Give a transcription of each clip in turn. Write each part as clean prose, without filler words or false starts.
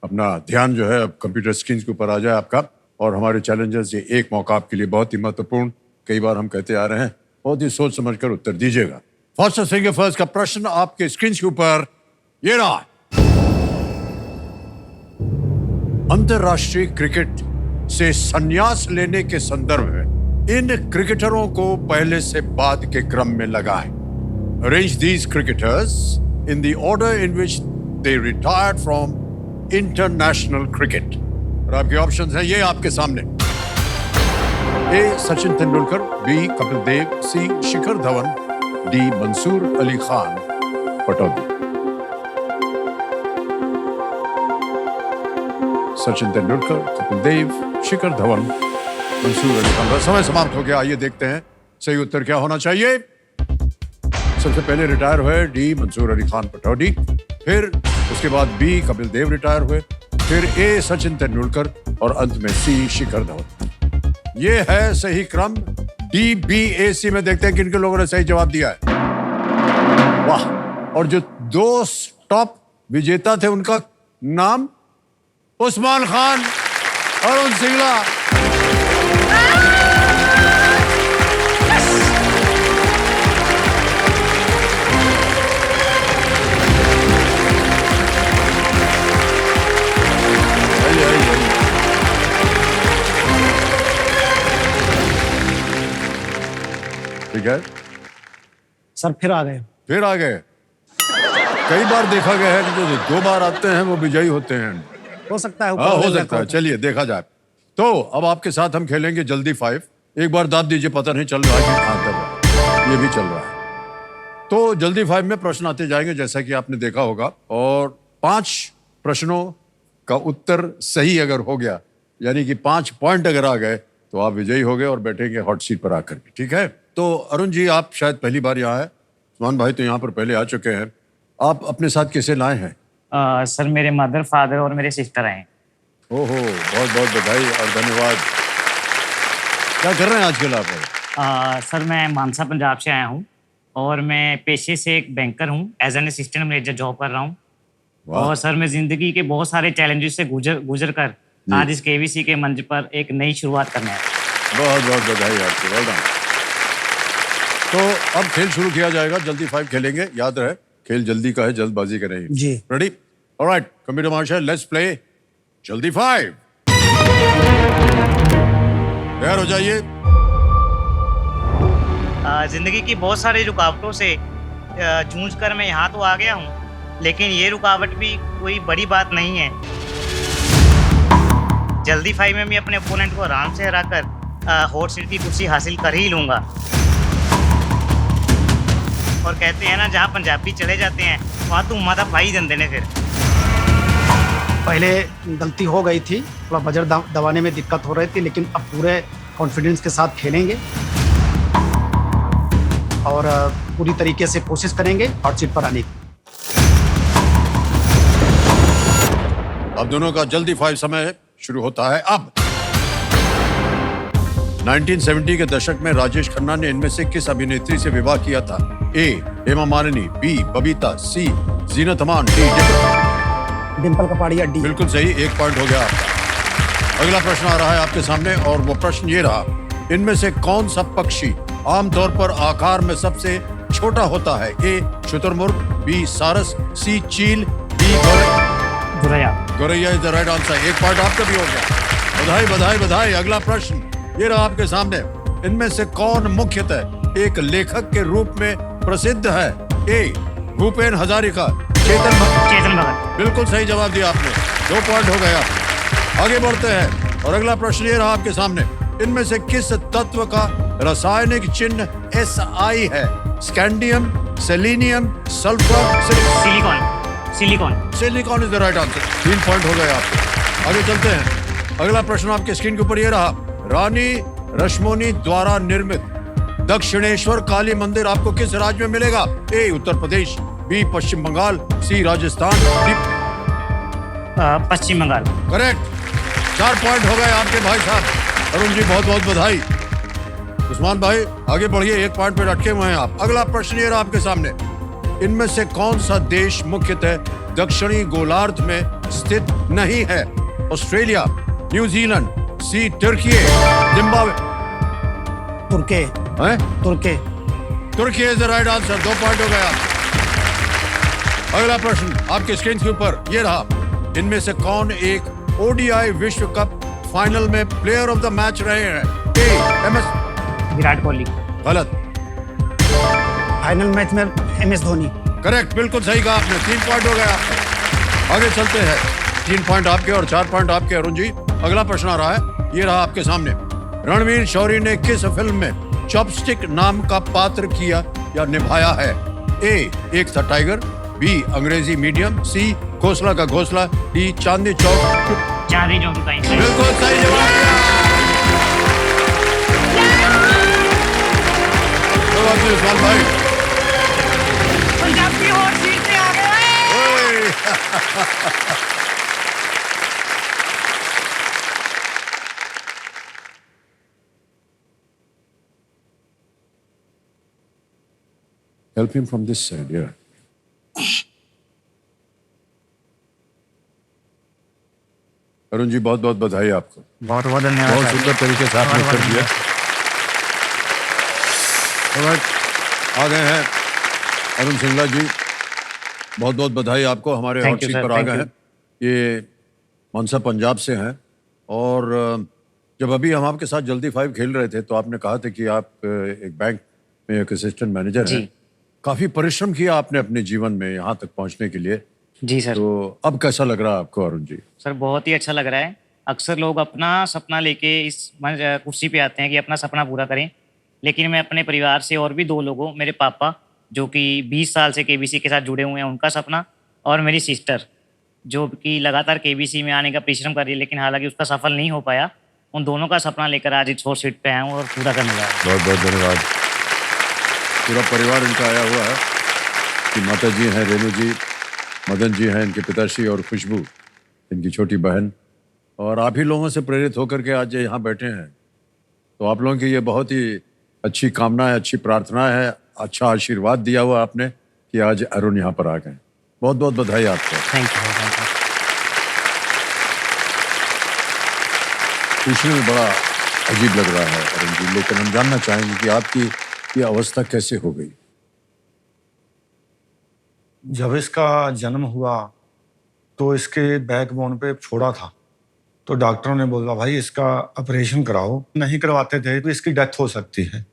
अपना ध्यान जो है अब कंप्यूटर स्क्रीन के ऊपर आ जाए आपका। और हमारे चैलेंजर्स, ये एक मौका आपके लिए बहुत ही महत्वपूर्ण, कई बार हम कहते आ रहे हैं, बहुत ही सोच समझकर उत्तर दीजिएगा। फास्टर सिंगर फर्स्ट का प्रश्न आपके स्क्रीन के ऊपर ये रहा। अंतरराष्ट्रीय क्रिकेट से संन्यास लेने के संदर्भ में इन क्रिकेटरों को पहले से बाद के क्रम में लगाएं। Arrange these cricketers in the order in which they retired from international cricket. और आपके ऑप्शंस हैं ये आपके सामने। ए सचिन तेंदुलकर, बी कपिल देव, सी शिखर धवन, डी मंसूर अली खान पटौदी। सचिन तेंदुलकर, कपिल देव, शिखर धवन, मंसूर अली खान। समय समाप्त हो गया। आइए देखते हैं सही उत्तर क्या होना चाहिए। सबसे पहले रिटायर हुए डी मंसूर अली खान पटौदी, फिर उसके बाद बी कपिल देव रिटायर हुए, फिर ए सचिन तेंदुलकर और अंत में सी शिखर धवन। ये है सही क्रम। डी बी ए सी में देखते हैं किन लोगों ने सही जवाब दिया है। वाह। और जो दो टॉप विजेता थे उनका नाम उस्मान खान, अरुण सिंगला। ठीक है सर, फिर आ गए। कई बार देखा गया है कि जो दो बार आते हैं वो विजयी होते हैं। हो सकता है। हो सकता है। चलिए देखा जाए। तो अब आपके साथ हम खेलेंगे जल्दी 5। एक बार दाद दीजिए, पता नहीं चल रहा है कि कहां तक ये भी चल रहा है। तो जल्दी 5 में प्रश्न आते जाएंगे जैसा कि आपने देखा होगा, और 5 प्रश्नों का उत्तर सही अगर हो गया, यानी कि 5 पॉइंट अगर आ गए, तो आप विजयी हो गए और बैठेंगे हॉट सीट पर आकर के। ठीक है। तो अरुण जी, आप शायद पहली बार यहाँ है। उस्मान भाई तो यहाँ पर पहले आ चुके हैं। आप अपने साथ किसे लाए हैं? सर, मेरे मदर, फादर और मेरे सिस्टर हैं। ओहो, बहुत बहुत बधाई और धन्यवाद। क्या कर रहे हैं आजकल आप? सर, मैं मानसा पंजाब से आया हूँ और मैं पेशे से एक बैंकर हूँ। As an assistant manager job कर रहा हूँ। और सर, मैं जिंदगी के बहुत सारे चैलेंजेस से गुजर कर आज इस केवीसी के मंच पर एक नई शुरुआत करने आया। बहुत बहुत बधाई आपको। Well done. तो अब खेल शुरू किया जाएगा। जल्दी 5 खेलेंगे। याद रहे, खेल जल्दी का है, जल्दबाजी का नहीं। जी। Ready? Alright, computer master, let's play जल्दी 5। तैयार हो जाइए। जिंदगी की बहुत सारी रुकावटों से जूझ कर मैं यहाँ तो आ गया हूँ, लेकिन ये रुकावट भी कोई बड़ी बात नहीं है। जल्दी 5 में मैं अपने ओपोनेंट को आराम से हराकर हॉट सीट की कुर्सी हासिल कर ही लूंगा। और कहते हैं ना, जहाँ पंजाबी चले जाते हैं वहाँ तुम माता पाई देंदे ने। फिर पहले गलती हो गई थी, थोड़ा बजट दबाने में दिक्कत हो रही थी, लेकिन अब पूरे कॉन्फिडेंस के साथ खेलेंगे और पूरी तरीके से कोशिश करेंगे हॉट सीट पर आने की। अब दोनों का जल्दी 5 समय शुरू होता है अब। 1970 के दशक में राजेश खन्ना ने इनमें से किस अभिनेत्री से विवाह किया था? ए हेमा मालिनी, बी बबीता, सी जीनत अमान, डी डिंपल कपाड़िया, डी। बिल्कुल सही। 1 पॉइंट हो गया आपका। अगला प्रश्न आ रहा है आपके सामने और वो प्रश्न ये रहा। इनमें से कौन सा पक्षी आमतौर पर आकार में सबसे छोटा होता है? ए शुतुरमुर्ग, बी सारस, सी चील, डी गौरैया is the right answer. 1 point आपका भी हो गया। बधाई बधाई बधाई। अगला प्रश्न ये रहा आपके सामने। इनमें से कौन मुख्यतः एक लेखक के रूप में प्रसिद्ध है? ए भूपेन हजारिका, चेतन भगत। बिल्कुल सही जवाब दिया आपने। 2 पॉइंट हो गया। आगे बढ़ते हैं और अगला प्रश्न ये रहा आपके सामने। इनमें से किस तत्व का रासायनिक चिन्ह SI है? Scandium, selenium, sulphur, silicon is the right answer. 3 point हो गए आपके। आगे चलते हैं। अगला प्रश्न आपके स्क्रीन के ऊपर ये रहा। रानी रश्मोनी द्वारा निर्मित दक्षिणेश्वर काली मंदिर आपको किस राज्य में मिलेगा? ए उत्तर प्रदेश, बी पश्चिम बंगाल, सी राजस्थान, डी पश्चिम बंगाल। करेक्ट। 4 पॉइंट हो गए आपके भाई साहब। अरुण जी बहुत बहुत बधाई। उस्मान भाई आगे बढ़िए, 1 पॉइंट पे अटके हुए हैं आप। अगला प्रश्न ये रहा आपके सामने। इनमें से कौन सा देश मुख्यतः दक्षिणी गोलार्ध में स्थित नहीं है? ऑस्ट्रेलिया, न्यूजीलैंड, सी तुर्की, जिम्बाब्वे। तुर्के हैं? तुर्के तुर्की is the right answer. 2 point हो गया। अगला प्रश्न आपके स्क्रीन के ऊपर ये रहा। इनमें से कौन एक ओडीआई विश्व कप फाइनल में प्लेयर ऑफ द मैच रहे हैं? ए MS विराट कोहली। गलत। फाइनल मैच में MS धोनी। करेक्ट, बिल्कुल सही कहा आपने। 3 पॉइंट हो गए आपके। आगे चलते हैं। 3 पॉइंट आपके और 4 पॉइंट आपके अरुण जी। अगला प्रश्न आ रहा है, ये रहा आपके सामने। रणवीर शौरी ने किस फिल्म में चॉपस्टिक नाम का पात्र किया या निभाया है? ए एक था टाइगर, बी अंग्रेजी मीडियम, सी घोसला का घोसला, डी चांदनी चौक। चांदनी चौक का इंसान। बिल्कुल सही जवाब दिया। तो बात नहीं, उस्मान भाई। पंजाब की हॉट सीट पे आ गए। ओए। Help him from this side, yeah. Arun ji बहुत बहुत बधाई आपको। बहुत बहुत धन्यवाद। बहुत सुंदर तरीके से आपने उत्तर दिया। Alright, आ गए हैं अरुण सिंगला जी। बहुत बहुत बधाई आपको, हमारे हॉट सीट पर आ गए हैं। ये मनसा पंजाब से हैं और जब अभी हम आपके साथ जल्दी 5 खेल रहे थे तो आपने कहा था कि आप एक बैंक में एक असिस्टेंट मैनेजर हैं। काफी परिश्रम किया आपने अपने जीवन में यहाँ तक पहुँचने के लिए। जी सर। तो अब कैसा लग रहा है आपको अरुण जी? सर बहुत ही अच्छा लग रहा है। अक्सर लोग अपना सपना लेके इस कुर्सी पे आते हैं कि अपना सपना पूरा करें, लेकिन मैं अपने परिवार से और भी 2 लोगों, मेरे पापा जो कि 20 साल से केबीसी के साथ जुड़े हुए हैं, उनका सपना, और मेरी सिस्टर जो कि लगातार केबीसी में आने का परिश्रम कर रही है, लेकिन हालांकि उसका सफल नहीं हो पाया, उन दोनों का सपना लेकर आज इस सीट पे आया हूँ और पूरा करने लगा। बहुत बहुत धन्यवाद। पूरा परिवार इनका आया हुआ है कि माता जी हैं रेणु जी, मदन जी हैं इनके पिताश्री, और खुशबू इनकी छोटी बहन, और आप ही लोगों से प्रेरित होकर के आज यहाँ बैठे हैं। तो आप लोगों की ये बहुत ही अच्छी कामना है, अच्छी प्रार्थना है, अच्छा आशीर्वाद दिया हुआ आपने कि आज अरुण यहाँ पर आ गए। बहुत बहुत बधाई आपको। Thank you. पूछने में बड़ा अजीब लग रहा है अरुण जी, लेकिन हम जानना चाहेंगे कि आपकी ये अवस्था कैसे हो गई? जब इसका जन्म हुआ तो इसके बैकबोन पे फोड़ा था, तो डॉक्टरों ने बोला भाई इसका ऑपरेशन कराओ। नहीं करवाते थे तो इसकी डेथ हो सकती है।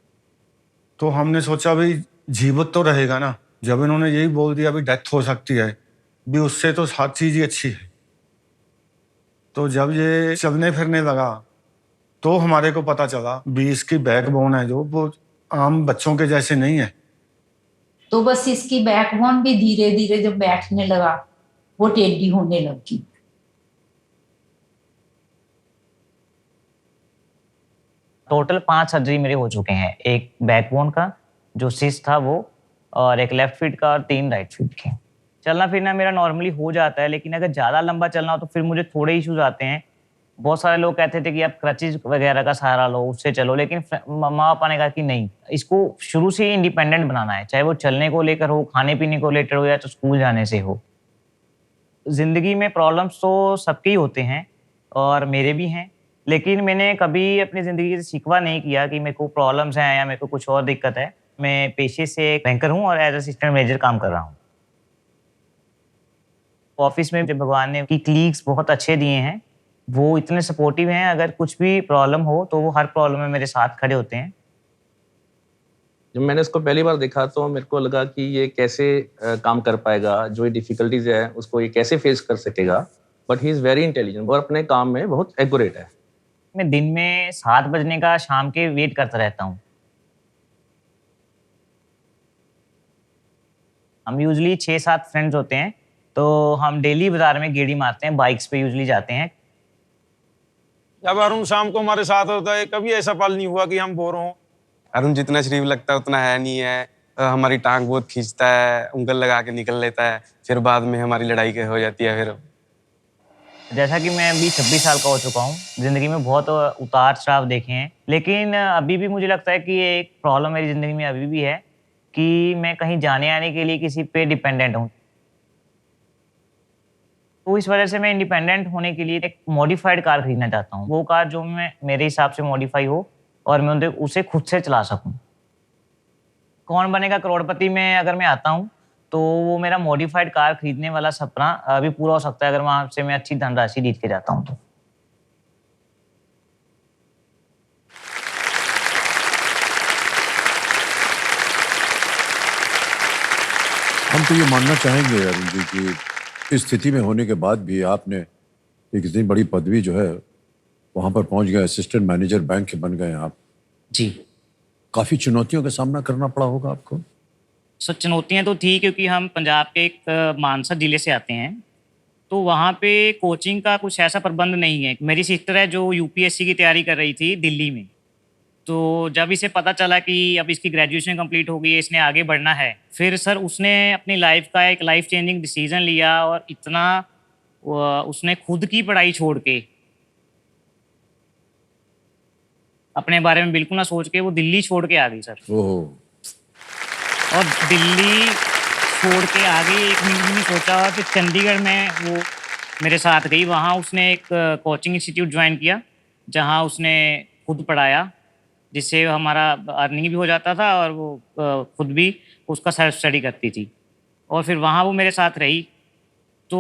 तो हमने सोचा भाई जीवित तो रहेगा ना। जब इन्होंने यही बोल दिया भाई डेथ हो सकती है भी, उससे तो हर चीज ही अच्छी है। तो जब ये चलने फिरने लगा तो हमारे को पता चला भी इसकी बैकबोन है जो वो आम बच्चों के जैसे नहीं है। तो बस इसकी बैकबोन भी धीरे धीरे जब बैठने लगा वो टेढ़ी होने लगी। टोटल 5 सर्जरी मेरे हो चुके हैं। एक बैकबोन का जो सिस्ट था वो, और एक लेफ्ट फीट का, और 3 राइट फीट के। चलना फिरना मेरा नॉर्मली हो जाता है, लेकिन अगर ज़्यादा लंबा चलना हो तो फिर मुझे थोड़े इश्यूज आते हैं। बहुत सारे लोग कहते थे कि आप क्रचेज वगैरह का सहारा लो, उससे चलो, लेकिन माँ पापा ने कहा कि नहीं, इसको शुरू से ही इंडिपेंडेंट बनाना है, चाहे वो चलने को लेकर हो, खाने पीने को लेकर हो, या तो स्कूल जाने से हो। जिंदगी में प्रॉब्लम्स तो सबके ही होते हैं और मेरे भी हैं, लेकिन मैंने कभी अपनी ज़िंदगी से शिकवा नहीं किया कि मेरे को प्रॉब्लम्स हैं या मेरे को कुछ और दिक्कत है। मैं पेशे से एक बैंकर हूँ और एज असिस्टेंट मैनेजर काम कर रहा हूँ। ऑफिस में जब भगवान ने की कलीग्स बहुत अच्छे दिए हैं, वो इतने सपोर्टिव हैं, अगर कुछ भी प्रॉब्लम हो तो वो हर प्रॉब्लम में मेरे साथ खड़े होते हैं। जब मैंने इसको पहली बार देखा तो मेरे को लगा कि ये कैसे काम कर पाएगा, जो ये डिफिकल्टीज है उसको ये कैसे फेस कर सकेगा। But he is very intelligent और अपने काम में बहुत एक्यूरेट है। मैं दिन में 7 बजने का शाम के वेट करता रहता हूँ। हम यूजली 6-7 फ्रेंड्स होते हैं, तो हम डेली बाजार में गेड़ी मारते हैं, बाइक्स पे यूजली जाते हैं। जब अरुण शाम को हमारे साथ होता है, कभी ऐसा पल नहीं हुआ कि हम बोर हों। अरुण जितना शरीफ लगता है उतना है नहीं है। हमारी टांग बहुत खींचता है, उंगल लगा के निकल लेता है, फिर बाद में हमारी लड़ाई हो जाती है। फिर जैसा कि मैं अभी 26 साल का हो चुका हूँ, जिंदगी में बहुत उतार चढ़ाव देखे हैं, लेकिन अभी भी मुझे लगता है कि ये एक प्रॉब्लम मेरी जिंदगी में अभी भी है कि मैं कहीं जाने आने के लिए किसी पे डिपेंडेंट हूँ। तो इस वजह से मैं इंडिपेंडेंट होने के लिए एक मॉडिफाइड कार खरीदना चाहता हूँ। वो कार जो मैं मेरे हिसाब से मॉडिफाई हो और मैं उसे खुद से चला सकूँ। कौन बनेगा करोड़पति में अगर मैं आता हूँ तो वो मेरा मॉडिफाइड कार खरीदने वाला सपना अभी पूरा हो सकता है अगर वहां से मैं अच्छी धनराशि जीत के जाता हूँ तो। हम तो ये मानना चाहेंगे अरुण जी कि इस स्थिति में होने के बाद भी आपने एक इतनी बड़ी पदवी जो है वहां पर पहुंच गए, असिस्टेंट मैनेजर बैंक के बन गए आप। जी। काफी चुनौतियों का सामना करना पड़ा होगा आपको। सर चुनौतियां तो थी क्योंकि हम पंजाब के एक मानसा जिले से आते हैं, तो वहाँ पे कोचिंग का कुछ ऐसा प्रबंध नहीं है। मेरी सिस्टर है जो यूपीएससी की तैयारी कर रही थी दिल्ली में, तो जब इसे पता चला कि अब इसकी ग्रेजुएशन कंप्लीट हो गई है, इसने आगे बढ़ना है, फिर सर उसने अपनी लाइफ का एक लाइफ चेंजिंग डिसीजन लिया और इतना उसने खुद की पढ़ाई छोड़ के अपने बारे में बिल्कुल ना सोच के वो दिल्ली छोड़ के आ गई सर। ओहो। और दिल्ली छोड़ के आगे एक मिनट भी नहीं सोचा और फिर चंडीगढ़ में वो मेरे साथ गई। वहाँ उसने एक कोचिंग इंस्टीट्यूट ज्वाइन किया जहाँ उसने खुद पढ़ाया, जिससे हमारा अर्निंग भी हो जाता था और वो खुद भी उसका सेल्फ स्टडी करती थी। और फिर वहाँ वो मेरे साथ रही, तो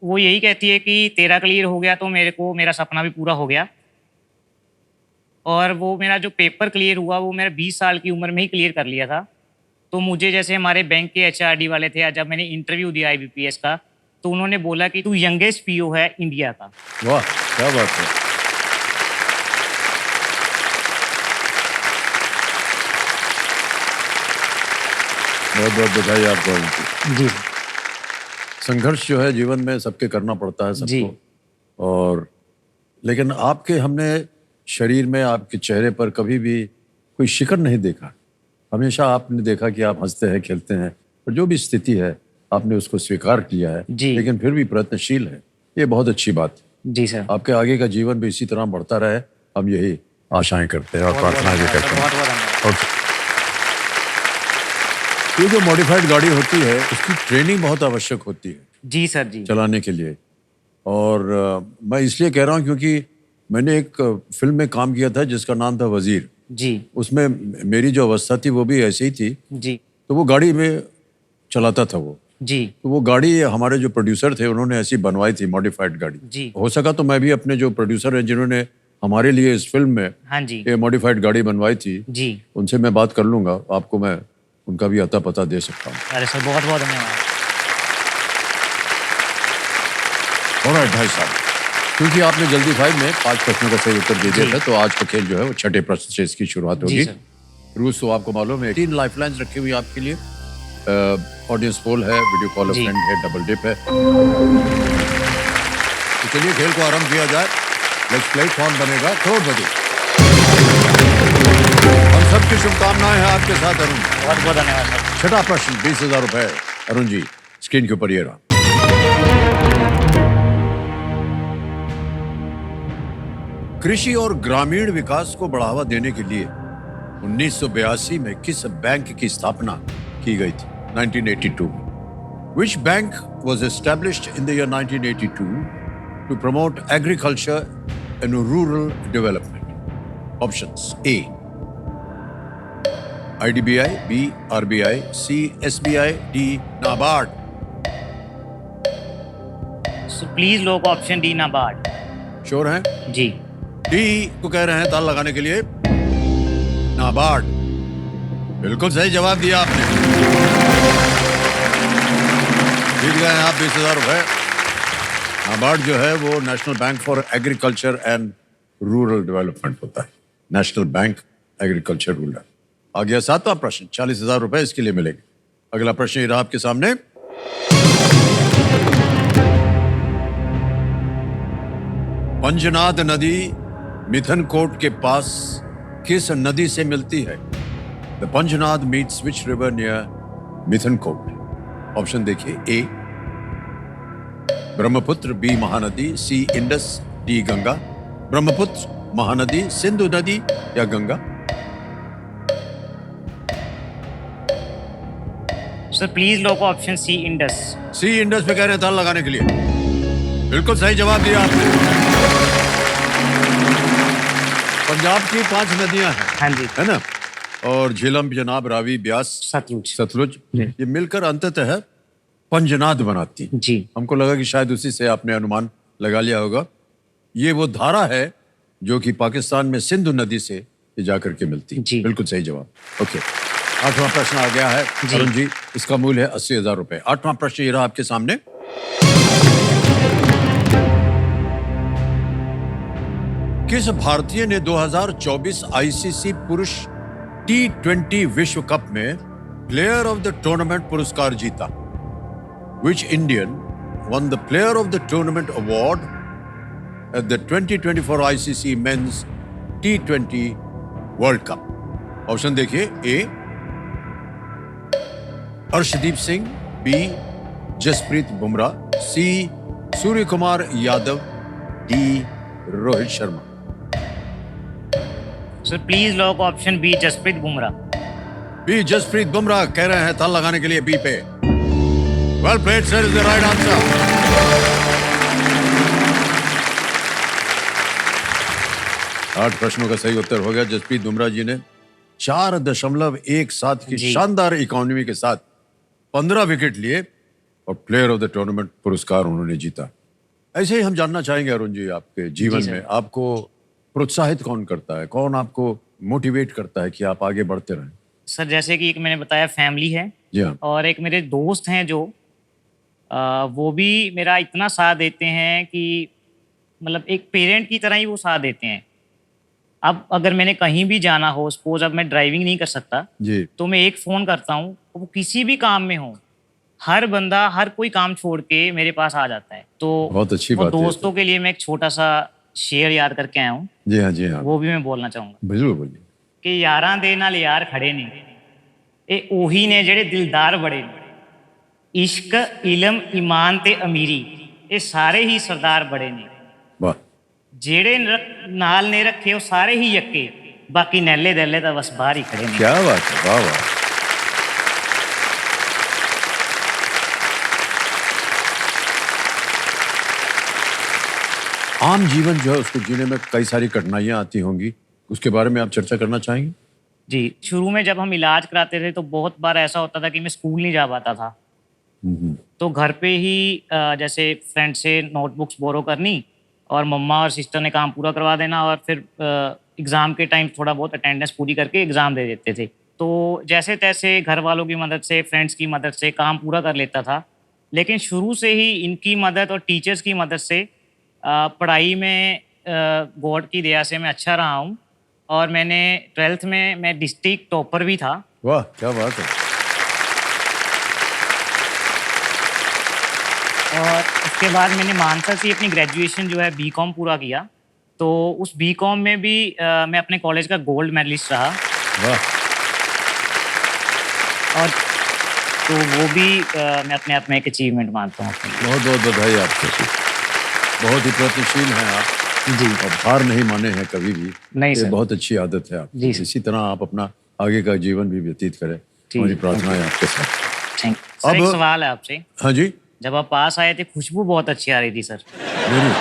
वो यही कहती है कि तेरा क्लियर हो गया तो मेरे को मेरा सपना भी पूरा हो गया। और वो मेरा जो पेपर क्लियर हुआ वो मेरा 20 साल की उम्र में ही क्लियर कर लिया था। तो मुझे जैसे हमारे बैंक के एचआरडी वाले थे, जब मैंने इंटरव्यू दिया आईबीपीएस का, तो उन्होंने बोला कि तू यंगेस्ट पीओ है इंडिया का। वाह, क्या बात है। बहुत बहुत बधाई आपको उनकी। जी। संघर्ष जो है जीवन में सबके करना पड़ता है जी। सबको। और लेकिन आपके हमने शरीर में, आपके चेहरे पर कभी भी कोई शिकन नहीं देखा। हमेशा आपने देखा कि आप हंसते हैं, खेलते हैं, और जो भी स्थिति है आपने उसको स्वीकार किया है। जी। लेकिन फिर भी प्रयत्नशील है, ये बहुत अच्छी बात है। जी सर। आपके आगे का जीवन भी इसी तरह बढ़ता रहे, हम यही आशाएं करते हैं और प्रार्थना भी करते हैं। बहुत बहुत धन्यवाद। ओके। ये जो मॉडिफाइड गाड़ी होती है उसकी ट्रेनिंग बहुत आवश्यक होती है जी सर। जी। चलाने के लिए। और मैं इसलिए कह रहा हूँ क्योंकि मैंने एक फिल्म में काम किया था जिसका नाम था वजीर। जी। उसमें मेरी जो अवस्था थी वो भी ऐसी ही थी। जी। तो वो गाड़ी में चलाता था वो। जी। तो वो गाड़ी हमारे जो प्रोड्यूसर थे उन्होंने ऐसी बनवाई थी मॉडिफाइड गाड़ी। जी। हो सका तो मैं भी अपने जो प्रोड्यूसर हैं जिन्होंने हमारे लिए इस फिल्म में हाँ जी। ये मॉडिफाइड गाड़ी बनवाई थी, जी। उनसे मैं बात कर लूंगा, आपको मैं उनका भी अता पता दे सकता हूँ। अरे सर बहुत बहुत धन्यवाद। ऑलराइट भाई साहब, क्योंकि आपने जल्दी 5 में 5 प्रश्नों का सही उत्तर दे दिया था, तो आज का खेल जो है वो 6ठे प्रश्न से इसकी शुरुआत होगी। रूल्स तो आपको मालूम है, 3 लाइफलाइंस रखी हुई आपके लिए। ऑडियंस पोल है, वीडियो कॉल अ फ्रेंड है, डबल डिप है। तो चलिए खेल को आरंभ किया जाए। Let's play. कौन बनेगा करोड़पति? हम सबकी शुभकामनाएं हैं आपके साथ अरुण। बहुत बहुत धन्यवाद सर। छठा प्रश्न 20,000 रुपए। अरुण जी स्क्रीन के ऊपर ये रहा। कृषि और ग्रामीण विकास को बढ़ावा देने के लिए 1982 में किस बैंक की स्थापना की गई थी? 1982 में। Which bank was established in the year 1982 to promote agriculture and rural development? Options: A. IDBI, B. RBI, C. SBI, D. NABARD. So please लोग ऑप्शन डी नाबार्ड। श्योर हैं? जी। डी को कह रहे हैं ताल लगाने के लिए। नाबार्ड। बिल्कुल सही जवाब दिया आपने। जीत गए हैं आप 20,000 रुपए। नाबार्ड जो है वो national bank for agriculture and rural development होता है। National bank agriculture rural. आ गया 7वां प्रश्न, 40,000 रुपए इसके लिए मिलेंगे। अगला प्रश्न ये रहा आपके सामने। पंजनाद नदी मिथनकोट के पास किस नदी से मिलती है? The Panjnad meets which river near Mithankot? Option देखिए। A Brahmaputra, B Mahanadi, C Indus, D Ganga. Brahmaputra, Mahanadi, Sindhu नदी या गंगा? सर प्लीज लोग option C Indus. C Indus पे कह रहे हैं ताल लगाने के लिए। बिल्कुल सही जवाब दिया आपने। पंजाब की 5 नदियां हैं, हाँ जी। है ना? और झेलम, जनाब, रावी, ब्यास, सतलुज। सतलुज, जी। ये मिलकर अंततः पंजनाद बनाती। जी। हमको लगा कि शायद उसी से आपने अनुमान लगा लिया होगा। ये वो धारा है जो कि पाकिस्तान में सिंधु नदी से ये जाकर के मिलती। जी। बिल्कुल सही जवाब। ओके, 8वां प्रश्न आ गया है जी। अरुण जी, इसका मूल्य है 80,000 रुपए। 8वां प्रश्न ये रहा आपके सामने। किस भारतीय ने 2024 आईसीसी पुरुष T20 विश्व कप में प्लेयर ऑफ द टूर्नामेंट पुरस्कार जीता? Which Indian won the Player of the Tournament award at the 2024 ICC Men's T20 World Cup? Option देखिए। A Harshdeep Singh, B Jasprit Bumrah, C Surya Kumar Yadav, D Rohit Sharma. Sir please lock option B, Jasprit Bumrah. B Jasprit Bumrah कह रहे हैं, ताल लगाने के लिए बी पे। Well played sir, is the right answer. आठ प्रश्नों का सही उत्तर हो गया। जसप्रीत बुमराह जी ने 4.17 की जी। शानदार इकोनॉमी के साथ 15 विकेट लिए और प्लेयर ऑफ द टूर्नामेंट पुरस्कार उन्होंने जीता। ऐसे ही हम जानना चाहेंगे अरुण जी, आपके जीवन जी सर। में आपको प्रोत्साहित कौन करता है, कौन आपको मोटिवेट करता है कि आप आगे बढ़ते रहें? सर जैसे कि एक मैंने बताया फैमिली है, जी हाँ। और एक मेरे दोस्त हैं जो वो भी मेरा इतना साथ देते हैं कि मतलब एक पेरेंट की तरह ही वो साथ देते हैं। अब अगर मैंने कहीं भी जाना हो, सपोज अब मैं ड्राइविंग नहीं कर सकता, जी। तो मैं एक फ़ोन करता हूँ, वो किसी भी काम में हो, हर बंदा हर कोई काम छोड़ के मेरे पास आ जाता है। तो बहुत अच्छी वो बात है। दोस्तों के लिए मैं एक छोटा सा शेर याद करके आया हूँ, जी हाँ, जी हाँ, वो भी मैं बोलना चाहूँगा बिल्कुल बोलिए। कि यारां दे नाल यार खड़े ने, ये ओही ने जेड़े दिलदार बड़े ने, इश्क इलम ईमान ते अमीरी, ये सारे ही सरदार बड़े ने, वाह, जेड़े नाल ने रखे वो सारे ही यक्के, बाकी नैले दैले तो बस बाहर ही खड़े ने। क्या बात है, वाह वाह। आम जीवन जो है उसको जीने में कई सारी कठिनाइयां आती होंगी, उसके बारे में आप चर्चा करना चाहेंगे? जी, शुरू में जब हम इलाज कराते थे तो बहुत बार ऐसा होता था कि मैं स्कूल नहीं जा पाता था, तो घर पे ही जैसे फ्रेंड से नोटबुक्स बोरो करनी और मम्मा और सिस्टर ने काम पूरा करवा देना, और फिर एग्ज़ाम के टाइम थोड़ा बहुत अटेंडेंस पूरी करके एग्ज़ाम दे देते थे। तो जैसे तैसे घर वालों की मदद से, फ्रेंड्स की मदद से काम पूरा कर लेता था। लेकिन शुरू से ही इनकी मदद और टीचर्स की मदद से पढ़ाई में गॉड की दया से मैं अच्छा रहा हूँ, और मैंने 12th में मैं डिस्ट्रिक्ट टॉपर भी था। वाह, क्या बात है। और उसके बाद मैंने मानसा से अपनी ग्रेजुएशन जो है बीकॉम पूरा किया, तो उस बीकॉम में भी मैं अपने कॉलेज का गोल्ड मेडलिस्ट रहा, वाह, और तो वो भी मैं अपने आप में एक अचीवमेंट मानता हूँ अपने लिए। बहुत बहुत बधाई आपको। बहुत ही प्रयत्नशील हैं आप जी। और हार नहीं माने हैं कभी भी। नहीं ये सर। बहुत अच्छी आदत है आपकी। जी सर। इसी तरह आप अपना आगे का जीवन भी व्यतीत करें, जी। हमारी प्रार्थना है आपके साथ। Thank you sir. एक सवाल है आपसे, हाँ जी, जब आप पास आए थे खुशबू बहुत अच्छी आ रही थी सर। मेरी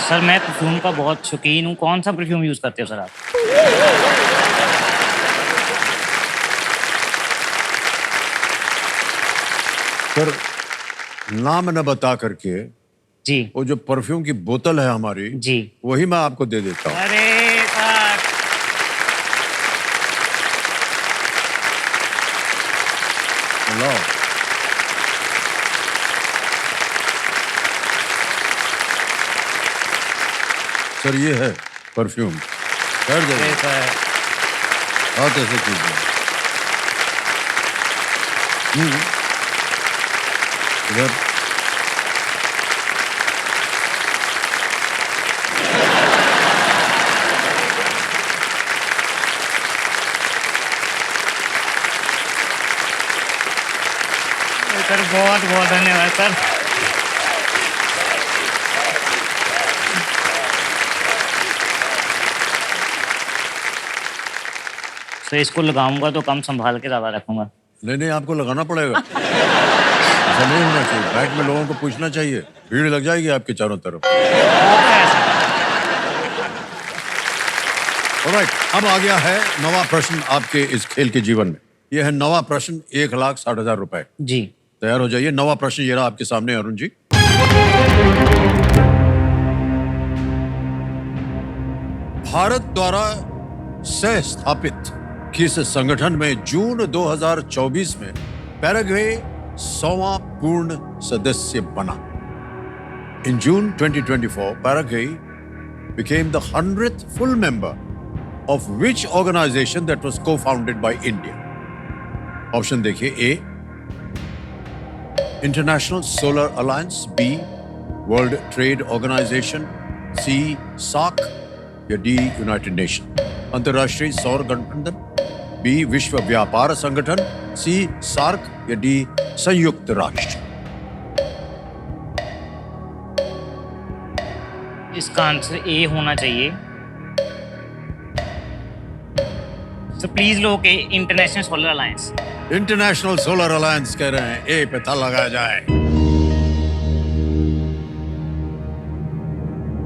सर मैं परफ्यूम का बहुत शौकीन हूँ, कौन सा परफ्यूम यूज़ करते हो सर आप? सर नाम न बता करके जी। वो जो परफ्यूम की बोतल है हमारी, जी। वही मैं आपको दे देता हूँ। अरे सर, लो। सर ये है परफ्यूम। कर दे, अरे सर, बहुत ऐसे कीजिए। इधर सर बहुत बहुत धन्यवाद सर। सर इसको लगाऊंगा तो कम संभाल के ज़्यादा रखूंगा। नहीं नहीं, आपको लगाना पड़ेगा। ऐसा नहीं होना चाहिए, बैक में लोगों को पूछना चाहिए, भीड़ लग जाएगी आपके चारों तरफ। ऑलराइट, अब आ गया है नवा प्रश्न आपके इस खेल के जीवन में। यह है नवा प्रश्न, 1,60,000 रुपए। जी। तैयार हो जाइए। नवा प्रश्न ये रहा आपके सामने अरुण जी। भारत द्वारा सह स्थापित किस संगठन में जून 2024 में पैराग्वे 100वां पूर्ण सदस्य बना? In June 2024, Paraguay became the 100th full member of which organization that was co-founded by India? Option देखिए। A, International Solar Alliance, B, World Trade Organization, C, SAARC या D, United Nation? अंतर्राष्ट्रीय सौर गठबंधन, B, विश्व व्यापार संगठन, C, SAARC या D, संयुक्त राष्ट्र? इसका आंसर ए होना चाहिए। तो प्लीज लोग international solar alliance. International solar alliance कह रहे हैं, ए पे था लगाया जाए।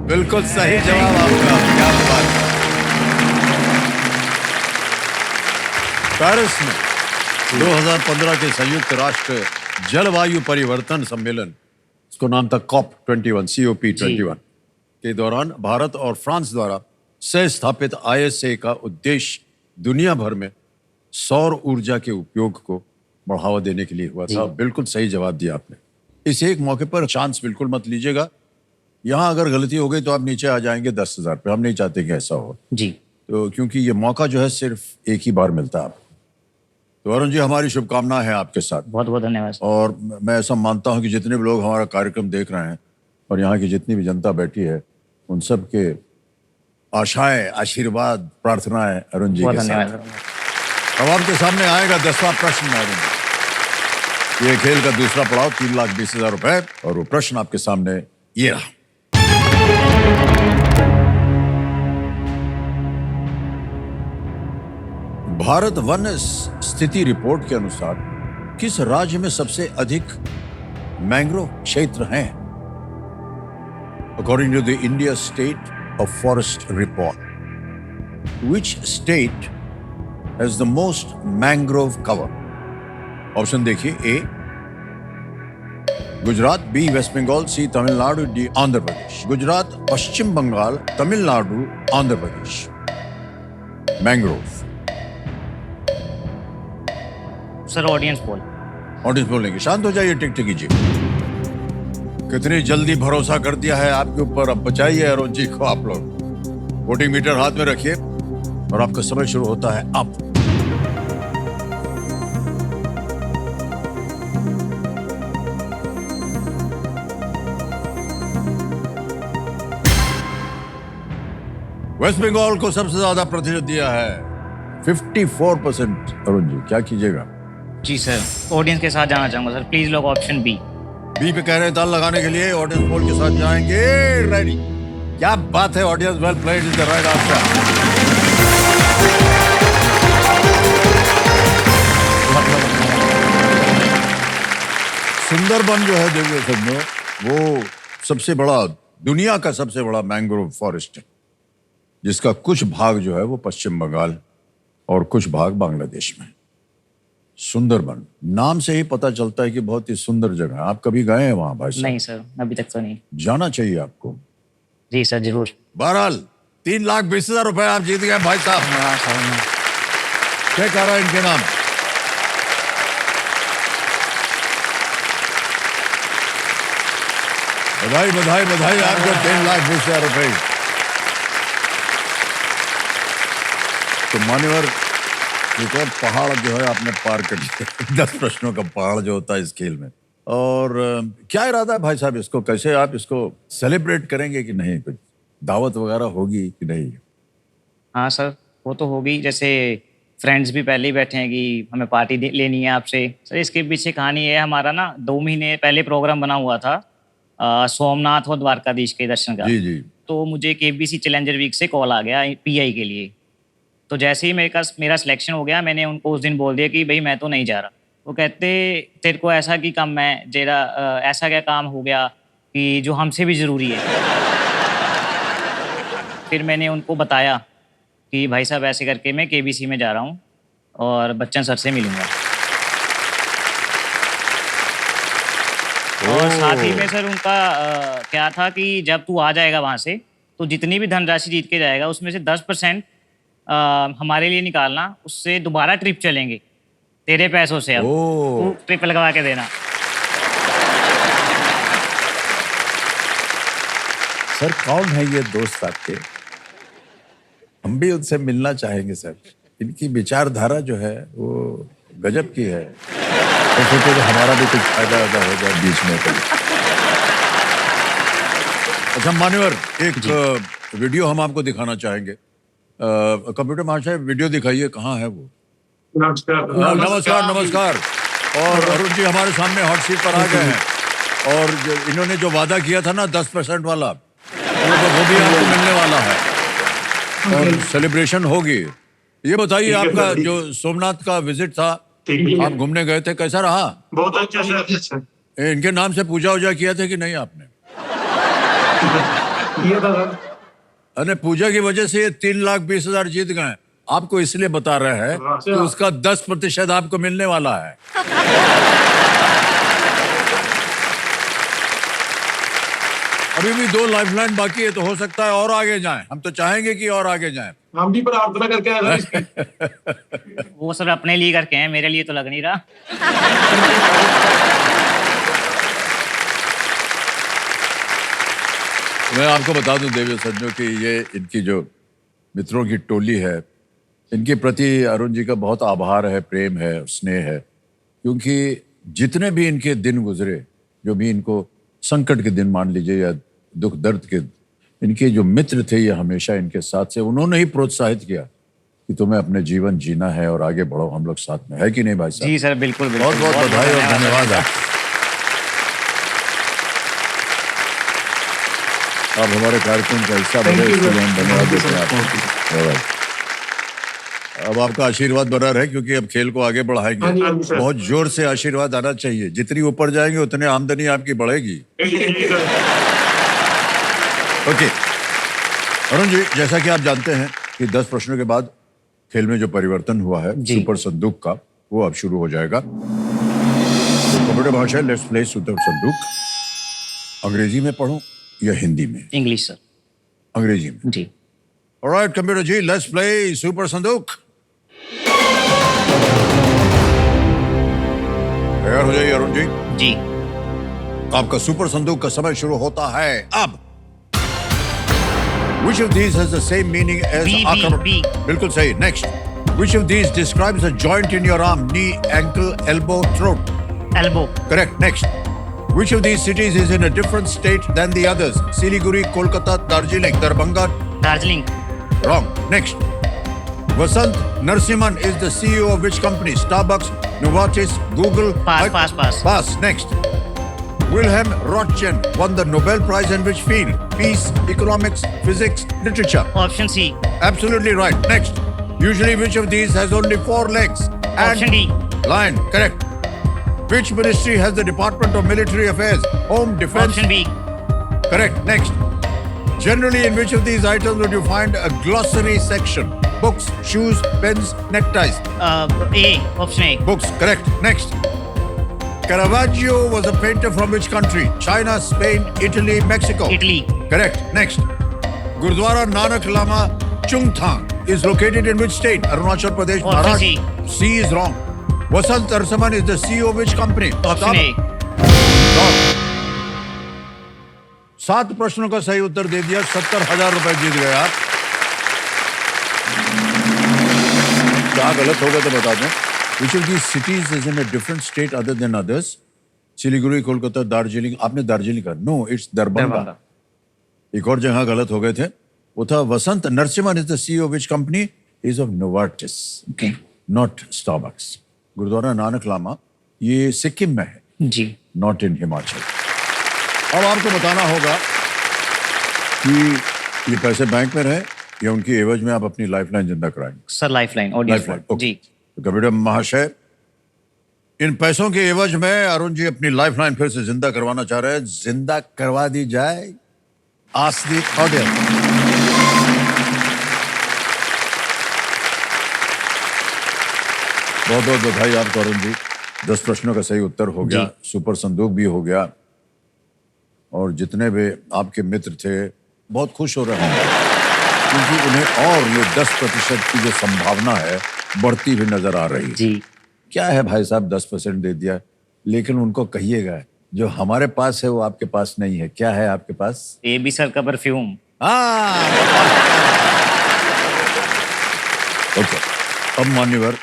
बिल्कुल सही जवाब आपका, क्या बात है। पेरिस में 2015 के संयुक्त राष्ट्र जलवायु परिवर्तन सम्मेलन, इसको नाम था COP21, COP21 के दौरान भारत और फ्रांस द्वारा सह स्थापित ISA का उद्देश्य दुनिया भर में सौर ऊर्जा के उपयोग को बढ़ावा देने के लिए हुआ था। बिल्कुल सही जवाब दिया आपने। इस एक मौके पर चांस बिल्कुल मत लीजिएगा। यहाँ अगर गलती हो गई तो आप नीचे आ जाएंगे 10,000 पे। हम नहीं चाहते कि ऐसा हो। जी। तो क्योंकि ये मौका जो है सिर्फ एक ही बार मिलता है आपको। तो अरुण जी, हमारी शुभकामनाएं हैं आपके साथ। बहुत बहुत धन्यवाद। और मैं ऐसा मानता हूं कि जितने भी लोग हमारा कार्यक्रम देख रहे हैं और यहाँ की जितनी भी जनता बैठी है, उन सब के आशाएं, आशीर्वाद, प्रार्थनाएं अरुण जी के साथ। अब आपके सामने आएगा 10वां प्रश्न अरुण जी। ये खेल का दूसरा पड़ाव, 3,20,000 रुपए, और वो प्रश्न आपके सामने ये रहा। भारत वन स्थिति रिपोर्ट के अनुसार किस राज्य में सबसे अधिक मैंग्रोव क्षेत्र हैं? According to the India State of Forest Report, which state has the most mangrove cover? Option देखिए। A, Gujarat, B, West Bengal, C, Tamil Nadu, D, Andhra Pradesh. Gujarat, पश्चिम Bengal, Tamil Nadu, Andhra Pradesh. Mangrove. Sir audience poll. Audience बोलेंगे। शांत हो जाइए, टिक टिक कीजिए। कितनी जल्दी भरोसा कर दिया है आपके ऊपर। अब बचाइए अरुण जी को आप लोग। वोटिंग मीटर हाथ में रखिए और आपका समय शुरू होता है अब। वेस्ट बंगाल को सबसे ज्यादा प्रतिशत दिया है, 54%। अरुण जी, क्या कीजिएगा? जी सर, ऑडियंस के साथ जाना चाहूंगा सर। प्लीज लोग ऑप्शन बी। बी पे कह रहे हैं ताल लगाने के लिए। ऑडियंस पोल के साथ जाएंगे। रेडी? क्या बात है audience, well played, is the right answer. Sundarban जो है देखिए सबने, वो सबसे बड़ा, दुनिया का सबसे बड़ा मैंग्रोव फॉरेस्ट है, जिसका कुछ भाग जो है वो पश्चिम बंगाल और कुछ भाग बांग्लादेश में। सुंदरबन नाम से ही पता चलता है कि बहुत ही सुंदर जगह है। आप कभी गए हैं वहां भाई साहब? नहीं सर, अभी तक तो नहीं। जाना चाहिए आपको। जी सर, जरूर। बहरहाल 3,20,000 रुपए आप जीत गए भाई साहब। क्या कह रहा है इनके नाम? बधाई बधाई बधाई आपको 3,20,000 रुपए। तो मान्यवर, एक और पहाड़ जो है आपने पार कर लिया। 10 प्रश्नों का पहाड़ जो होता है इस खेल में। और क्या इरादा है भाई साहब, इसको कैसे आप इसको सेलिब्रेट करेंगे कि नहीं? कुछ दावत वगैरह होगी कि नहीं? हाँ सर, वो तो होगी। जैसे फ्रेंड्स भी पहले ही बैठे हैं कि हमें पार्टी लेनी है आपसे। सर इसके पीछे कहानी है, हमारा ना 2 महीने पहले प्रोग्राम बना हुआ था सोमनाथ और द्वारकाधीश के दर्शन का। जी जी। तो मुझे KBC चैलेंजर वीक से कॉल आ गया PI के लिए। तो जैसे ही मेरा सिलेक्शन हो गया, मैंने उनको उस दिन बोल दिया कि भाई मैं तो नहीं जा रहा। वो कहते तेरे को ऐसा की काम है जेरा ऐसा क्या काम हो गया कि जो हमसे भी ज़रूरी है। फिर मैंने उनको बताया कि भाई साहब ऐसे करके मैं केबीसी में जा रहा हूँ और बच्चन सर से मिलूंगा। और साथ ही में सर उनका क्या था कि जब तू आ जाएगा वहाँ से तो जितनी भी धनराशि जीत के जाएगा उसमें से 10% हमारे लिए निकालना, उससे दोबारा ट्रिप चलेंगे तेरे पैसों से। अब तू ट्रिप लगवा के देना। सर कौन है ये दोस्त आपके? हम भी उनसे मिलना चाहेंगे सर। इनकी विचारधारा जो है वो गजब की है। तो सोचे तो हमारा भी कुछ फायदा हो जाए बीच में कभी। अच्छा मान्यवर, एक वीडियो हम आपको दिखाना चाहेंगे। कंप्यूटर महाशय वीडियो दिखाइए, कहाँ है वो? नमस्कार नमस्कार। और अरुण जी हमारे सामने हॉट सीट पर आ गए हैं और इन्होंने जो वादा किया था ना 10% वाला, वो भी आपको मिलने वाला है और सेलिब्रेशन होगी। ये बताइए आपका जो सोमनाथ का विजिट था, आप घूमने गए थे, कैसा रहा? बहुत अच्छा सर। इनके नाम से पूजा वूजा किया था कि नहीं आपने? ये दादा अरे पूजा की वजह से ये 3,20,000 जीत गए। आपको इसलिए बता रहे हैं कि उसका 10% आपको मिलने वाला है। अभी भी 2 लाइफलाइन बाकी है, तो हो सकता है और आगे जाएं। हम तो चाहेंगे कि और आगे जाएं। हम भी प्रार्थना करके आए हैं। वो सर अपने लिए करके हैं, मेरे लिए तो लग नहीं रहा। मैं आपको बता दूं देवी सज्जनों कि ये इनकी जो मित्रों की टोली है, इनके प्रति अरुण जी का बहुत आभार है, प्रेम है, स्नेह है। क्योंकि जितने भी इनके दिन गुजरे, जो भी इनको संकट के दिन मान लीजिए या दुख दर्द के, इनके जो मित्र थे ये हमेशा इनके साथ से, उन्होंने ही प्रोत्साहित किया कि तुम्हें अपने जीवन जीना है और आगे बढ़ो, हम लोग साथ में है कि नहीं भाई साहब? जी सर बिल्कुल बिल्कुल। बहुत बहुत बधाई और धन्यवाद आप हमारे कार्यक्रम का हिस्सा बने, इसके लिए हम धन्यवाद देते हैं आपको। अब आपका आशीर्वाद बना रहे, क्योंकि अब खेल को आगे बढ़ाएंगे। बहुत जोर से आशीर्वाद आना चाहिए। जितनी ऊपर जाएंगे उतने आमदनी आपकी बढ़ेगी। ओके अरुण जी, जैसा कि आप जानते हैं कि 10 प्रश्नों के बाद खेल में जो परिवर्तन हुआ है सुपर संदूक का, वो अब शुरू हो जाएगा। कंप्यूटर भाषा, लेट्स प्ले सुपर संदूक। अंग्रेजी में पढ़ो या हिंदी में? English sir. अंग्रेजी में जी। Alright computer ji, let's play super संदूक। तैयार हो जाइए अरुण जी। जी। आपका सुपर संदूक का समय शुरू होता है अब। Which of these has the same meaning as B. बिल्कुल सही। Next. Which of these describes a joint in your arm? Knee, ankle, elbow, throat. Elbow. Correct. Next. Which of these cities is in a different state than the others? Siliguri, Kolkata, Darjeeling, Darbhanga. Darjeeling. Wrong. Next. Vasant Narasimhan is the CEO of which company? Starbucks, Novartis, Google. Pass. Pass. Next. Wilhelm Röntgen won the Nobel Prize in which field? Peace, economics, physics, literature. Option C. Absolutely right. Next. Usually which of these has only 4 legs? Option D. Line. Correct. Which ministry has the Department of Military Affairs? Home, Defense. Option B. Correct. Next. Generally in which of these items would you find a glossary section? Books, shoes, pens, neckties. A. Option A. Books. Correct. Next. Caravaggio was a painter from which country? China, Spain, Italy, Mexico. Italy. Correct. Next. Gurdwara Nanak Lama Chungthang is located in which state? Arunachal Pradesh, Option Maharashtra. C is wrong. Vasant Narasimhan is the CEO of which company? Option A. Wrong. 7 प्रश्नों का सही उत्तर दे दिया, 70,000 रुपए जीत गए आप। क्या गलत होगा तो बता दें। Which of these cities is in a different state other than others? Siliguri, Kolkata, Darjeeling. आपने दार्जिलिंग कहा। No, it's Darbhanga. एक और जगह गलत हो गए थे, वो था Vasant Narasimhan is the CEO which company? Is of Novartis, okay, not Starbucks. Gurudwara Nanak Lama ये सिक्किम में है जी, नॉट इन हिमाचल। अब आपको बताना होगा कि ये पैसे बैंक में रहे या उनकी एवज में आप अपनी लाइफलाइन जिंदा कराएंगे। सर लाइफलाइन और लाइफलाइन, जी। कंप्यूटर महाशय इन पैसों के एवज में अरुण जी अपनी लाइफलाइन फिर से जिंदा करवाना चाह रहे हैं। जिंदा करवा दी जाए। Ask the audience. बहुत बहुत बधाई आपको अरुण जी। 10 प्रश्नों का सही उत्तर हो गया, सुपर संदूक भी हो गया, और जितने भी आपके मित्र थे बहुत खुश हो रहे हैं, क्योंकि उन्हें और ये 10% की जो संभावना है बढ़ती हुई नजर आ रही है। जी। क्या है भाई साहब, 10% दे दिया, लेकिन उनको कहिएगा जो हमारे पास है वो आपके पास नहीं है। क्या है आपके पास? ये भी सर का परफ्यूम। ओके, अब मान्यवर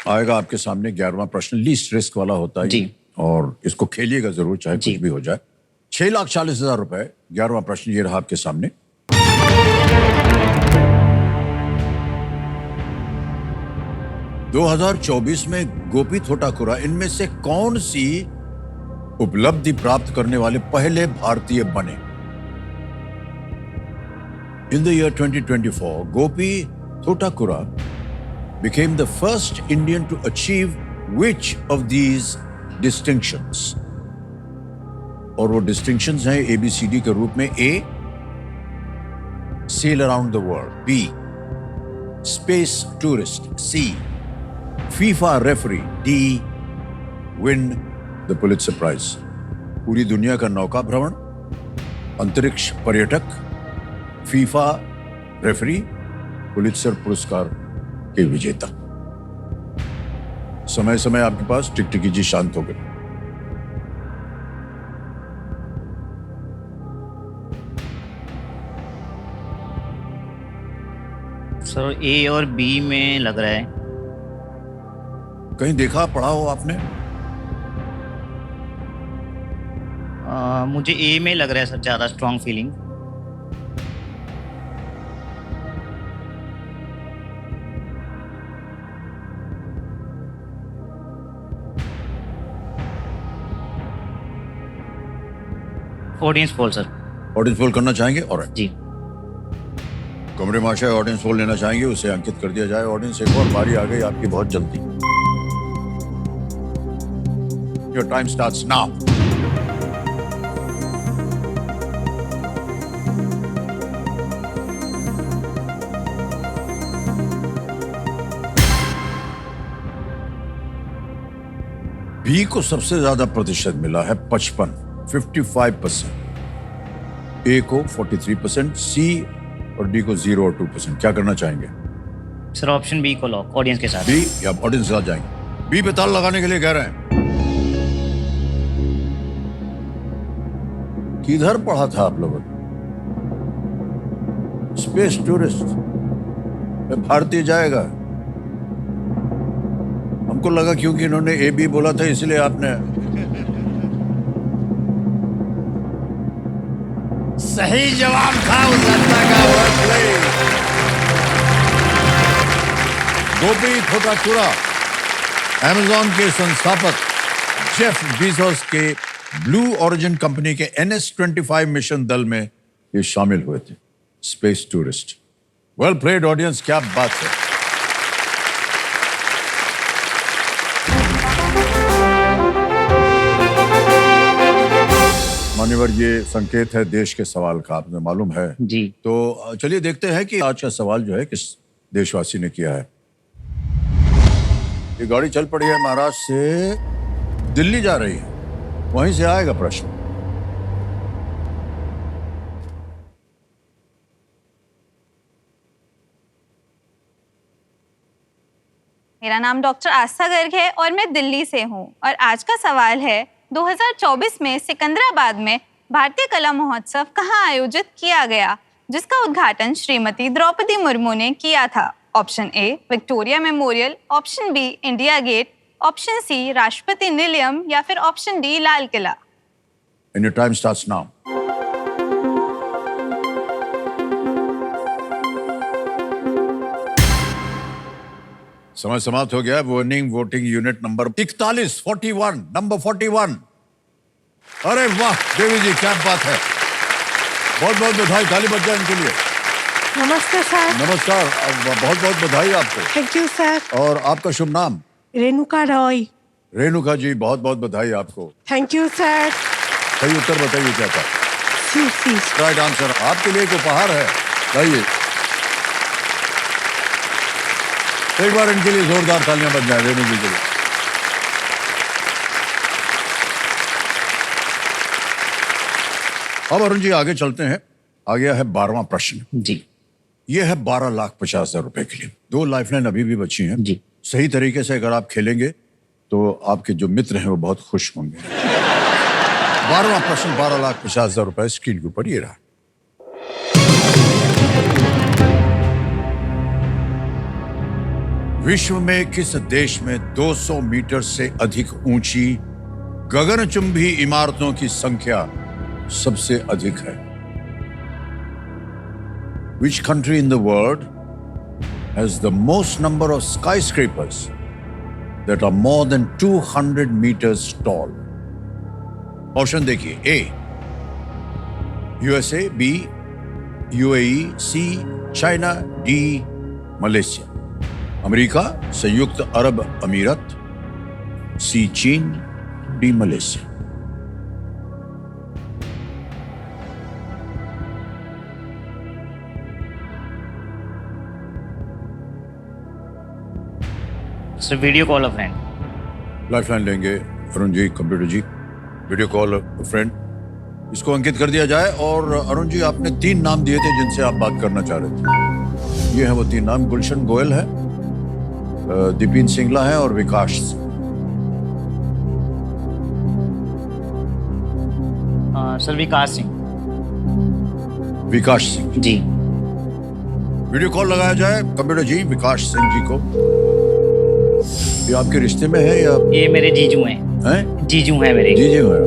आएगा आपके सामने 11वां प्रश्न। लीस्ट रिस्क वाला होता है जी। ये, और इसको खेलिएगा जरूर, चाहे कुछ भी हो जाए। 6,40,000 रुपए। 11वां प्रश्न ये रहा आपके सामने। दो 2024 में गोपी थोटाकुरा इनमें से कौन सी उपलब्धि प्राप्त करने वाले पहले भारतीय बने? In the year 2024, Gopi Thotakura became the first Indian to achieve which of these distinctions? और वो distinctions हैं ABCD के रूप में। A, sail around the world. B, space tourist. C, FIFA referee. D, win the Pulitzer Prize. पूरी दुनिया का नौका भ्रमण, अंतरिक्ष पर्यटक, फीफा रेफरी, पुलित्जर पुरस्कार के विजेता। समय समय आपके पास। टिकटिकी जी शांत हो गए। सर ए और बी में लग रहा है। कहीं देखा पढ़ा हो आपने? मुझे ए में लग रहा है सर, ज्यादा strong feeling. Audience poll sir. Audience पोल करना चाहेंगे? और जी। कमरे माशा ऑडियंस पोल लेना चाहेंगे, उसे अंकित कर दिया जाए। ऑडियंस, एक और बारी आ गई आपकी, बहुत जल्दी। Your time starts now. B को सबसे ज्यादा प्रतिशत मिला है 55%। ए को 43%, सी और डी को 0 और 2%। क्या करना चाहेंगे? सर ऑप्शन बी को लॉक, ऑडियंस के साथ। बी या ऑडियंस के साथ जाएंगे? बी पे ताल लगाने के लिए कह रहे हैं। किधर पढ़ा था आप लोगों ने? Space tourist. भारतीय जाएगा। हमको लगा क्योंकि इन्होंने ए बी बोला था इसलिए आपने। सही जवाब था उस लड़का का। गोपी थोटाकुरा अमेज़न के संस्थापक जेफ बीजोस के ब्लू ओरिजिन कंपनी के NS-25 मिशन दल में ये शामिल हुए थे। Space tourist. Well played audience, क्या बात है। मान्यवर, ये संकेत है देश के सवाल का, आपने मालूम है जी। तो चलिए देखते हैं कि आज का सवाल जो है किस देशवासी ने किया है। ये गाड़ी चल पड़ी है महाराष्ट्र से दिल्ली जा रही है, वहीं से आएगा प्रश्न। मेरा नाम डॉक्टर आस्था गर्ग है और मैं दिल्ली से हूँ। और आज का सवाल है, 2024 में सिकंदराबाद में भारतीय कला महोत्सव कहाँ आयोजित किया गया, जिसका उद्घाटन श्रीमती द्रौपदी मुर्मू ने किया था? Option A Victoria Memorial, option B India Gate, option C Rashtrapati Nilayam, या फिर option D Lal Qila. And your time starts now. समय समाप्त हो गया। Voting unit number 41 number 41। अरे वाह देवी जी, क्या बात है। बहुत बहुत बधाई, ताली बज जाए इनके लिए। नमस्ते सर। नमस्कार, बहुत बहुत बधाई आपको। Thank you sir. और आपका शुभ नाम? रेणुका रॉय। रेणुका जी, बहुत बहुत बधाई आपको। Thank you sir. सही उत्तर बताइए क्या था? C C. Right answer. आपके लिए एक उपहार है, लाइए। एक बार इनके लिए जोरदार तालियां बज जाए, रेणु जी के लिए। अब अरुण जी आगे चलते हैं। आ गया है 12वां प्रश्न जी। ये है 12,50,000 रुपए के लिए। 2 लाइफलाइन अभी भी बची हैं जी। सही तरीके से अगर आप खेलेंगे तो आपके जो मित्र हैं वो बहुत खुश होंगे। 12वां प्रश्न 12,50,000 रुपए स्क्रीन के ऊपर ये रहा। विश्व में किस देश में 200 मीटर से अधिक ऊंची गगनचुंबी इमारतों की संख्या सबसे अधिक है? Which country in the world has the most number of skyscrapers that are more than 200 meters tall? Option देखिए। A USA, B UAE, C China, D Malaysia. America, संयुक्त अरब अमीरत, सी चीन, D Malaysia. Sir video call a friend. Lifeline लेंगे Arun ji, computer ji. Video call friend, इसको अंकित कर दिया जाए। और अरुण जी, आपने 3 नाम दिए थे जिनसे आप बात करना चाह रहे थे। ये है वो 3 नाम। गुलशन गोयल है, दीपिन सिंगला है और विकास सिंह। सर विकास सिंह। विकास सिंह जी। वीडियो कॉल लगाया जाए कंप्यूटर जी विकास सिंह जी को। ये आपके रिश्ते में है या? ये मेरे जीजू हैं। हैं? जीजू हैं मेरे। जीजू है।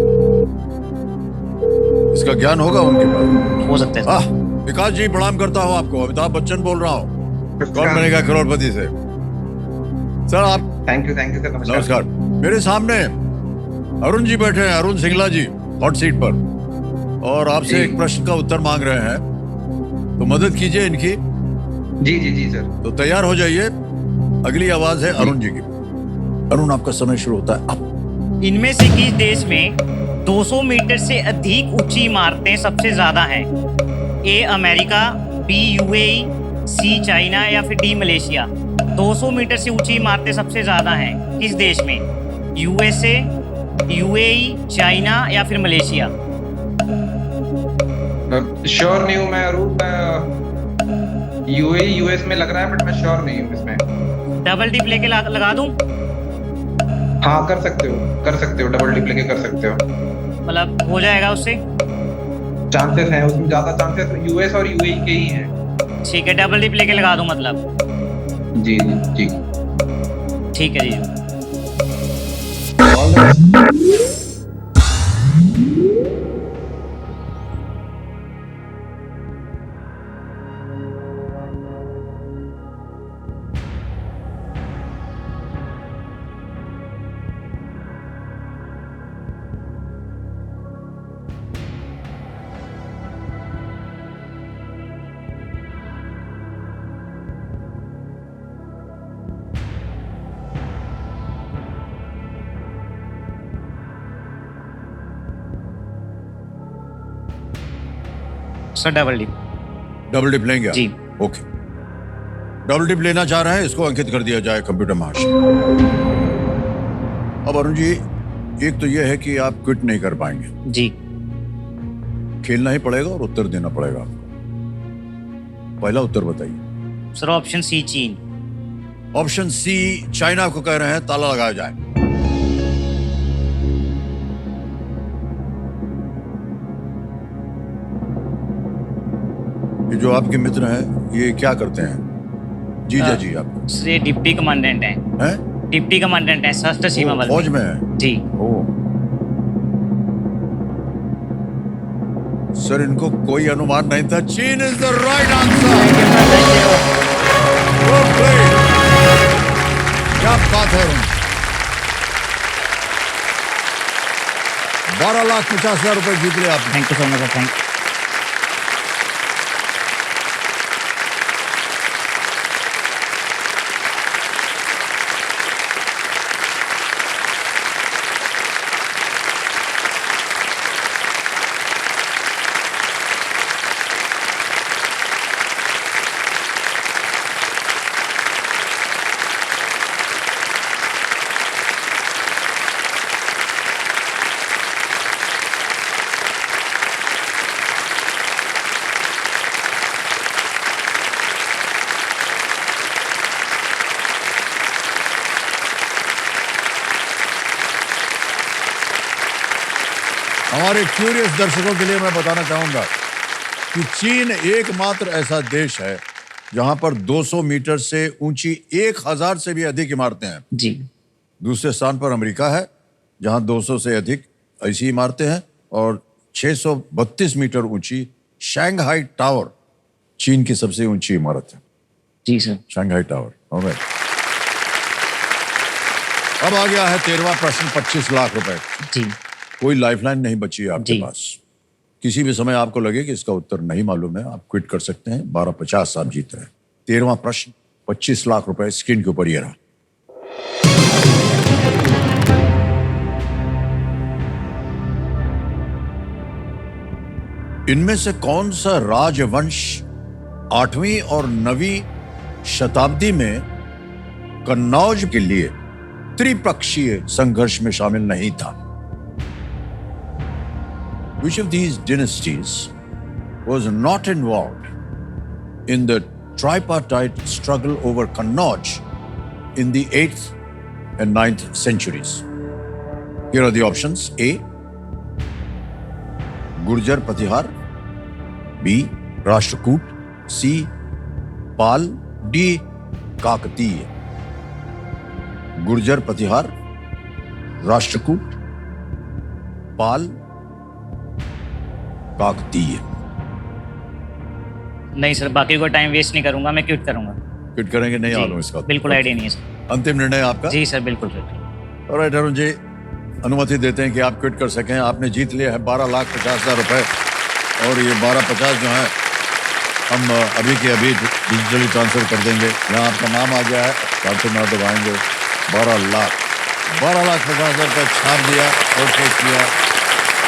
इसका ज्ञान होगा उनके पास, हो सकता है सर। विकास जी, प्रणाम करता हूँ आपको। अमिताभ बच्चन बोल रहा हूँ, कौन बनेगा करोड़पति से। सर आप। Thank you sir. नमस्कार। मेरे सामने अरुण जी बैठे हैं, अरुण सिंगला जी, हॉट सीट पर, और आपसे एक प्रश्न का उत्तर मांग रहे हैं, तो मदद कीजिए इनकी। जी सर। तो तैयार हो जाइए। अगली आवाज है अरुण जी की। अरुण, आपका समय शुरू होता है अब। इनमें से किस देश में 200 मीटर से अधिक ऊंची इमारतें सबसे ज्यादा हैं? A America, B UAE, C China या फिर डी मलेशिया। 200 मीटर से ऊंची इमारतें सबसे ज्यादा हैं किस देश में? यूएसए, यूएई, चाइना या फिर मलेशिया। श्योर नहीं हूँ मैं अरुण। यूएई यूएस में लग रहा है, बट मैं श्योर नहीं हूँ इसमें। डबल टिप लेके लगा दूं? हाँ कर सकते हो, डबल टिप लेके कर सकते हो। मतलब हो जाएगा उससे? चांसेस हैं उसमें, ज्यादा चांसेस यूएस और यूएई के ही हैं। ठीक है, डबल टिप लेके लगा दूं मतलब? जी। ठीक है जी। सर डबल डिप लेंगे जी। ओके, डबल डिप लेना चाह रहे हैं, इसको अंकित कर दिया जाए कंप्यूटर महाशय। अब अरुण जी, एक तो यह है कि आप क्विट नहीं कर पाएंगे जी। खेलना ही पड़ेगा और उत्तर देना पड़ेगा आपको। पहला उत्तर बताइए। सर ऑप्शन सी चीन। ऑप्शन सी चाइना को कह रहे हैं, ताला लगाया जाए। ये जो आपके मित्र हैं ये क्या करते हैं? जीजा जी आप? ये डिप्टी कमांडेंट हैं। हैं? डिप्टी कमांडेंट हैं सशस्त्र सीमा बल फौज में है जी। सर इनको कोई अनुमान नहीं था। चीन इज द राइट आंसर। क्या बात है। 12,50,000 रुपए जीत लिया आपने। Thank you so much. Thank you. हमारे क्यूरियस दर्शकों के लिए मैं बताना चाहूंगा कि चीन एकमात्र ऐसा देश है जहां पर 200 मीटर से ऊंची 1000 से भी अधिक इमारतें हैं। जी। दूसरे स्थान पर अमेरिका है जहां 200 से अधिक ऐसी इमारतें हैं और 632 मीटर ऊंची शंघाई टावर चीन की सबसे ऊंची इमारत है। जी सर। Shanghai tower. ऑलराइट। अब आ गया है 13वां प्रश्न, 25 लाख रुपए। जी। कोई लाइफलाइन नहीं बची है आपके पास। किसी भी समय आपको लगे कि इसका उत्तर नहीं मालूम है, आप क्विट कर सकते हैं। 1250 आप जीत रहे हैं। 13वां प्रश्न, 25 लाख रुपए स्क्रीन के ऊपर ये रहा। इनमें से कौन सा राजवंश 8वीं और 9वीं शताब्दी में कन्नौज के लिए त्रिपक्षीय संघर्ष में शामिल नहीं था? Which of these dynasties was not involved in the tripartite struggle over Kannauj in the 8th and 9th centuries? Here are the options. A. Gurjar Patihar. B. Rashtrakoot. C. Pal. D. Kakatiya. Gurjar Patihar, Rashtrakoot, Pal, Kakatiya. नहीं sir, बाकी को time waste नहीं करूंगा, मैं quit करूंगा। Quit करेंगे? नहीं जी, मालूम इसका? बिल्कुल आइडिया नहीं है सर। अंतिम निर्णय आपका? जी सर, बिल्कुल सर। ऑलराइट अरुण जी, अनुमति देते हैं कि आप क्विट कर सकें। आपने जीत लिया है 12,50,000 रुपए और ये 12,50 जो है हम अभी के अभी डिजिटली ट्रांसफर कर देंगे। यहाँ आपका नाम आ गया है, ट्रांसफर ना दबाएंगे। 12,50,000 रुपये छाप दिया और चेक किया,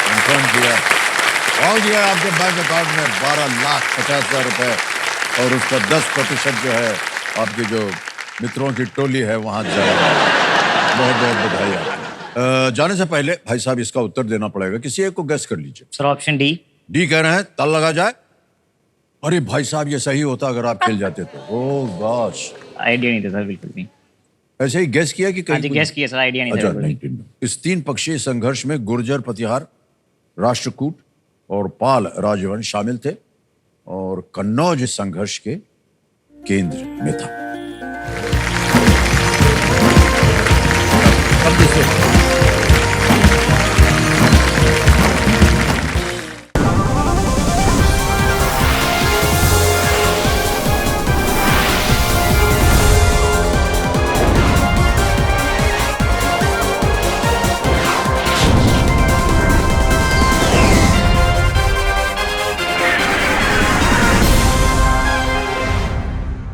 कंफर्म किया, और दिया आपके बैंक अकाउंट में 12,50,000 रुपए और उसका 10% जो है आपके जो मित्रों की टोली है वहां जाएगा। बहुत बहुत बधाई आपको। जाने से पहले भाई साहब इसका उत्तर देना पड़ेगा, किसी एक को गेस कर लीजिए। Sir option D. डी कह रहे हैं, ताल लगा जाए। अरे भाई साहब ये सही होता अगर आप खेल जाते तो। ओह गॉश, आइडिया नहीं था सर, बिल्कुल भी। ऐसे ही गेस किया कि कहीं? गेस किया सर, आइडिया नहीं था। अच्छा, इस 3 पक्षीय संघर्ष में गुर्जर प्रतिहार, राष्ट्रकूट और पाल राजवंश शामिल थे और कन्नौज संघर्ष के केंद्र में था।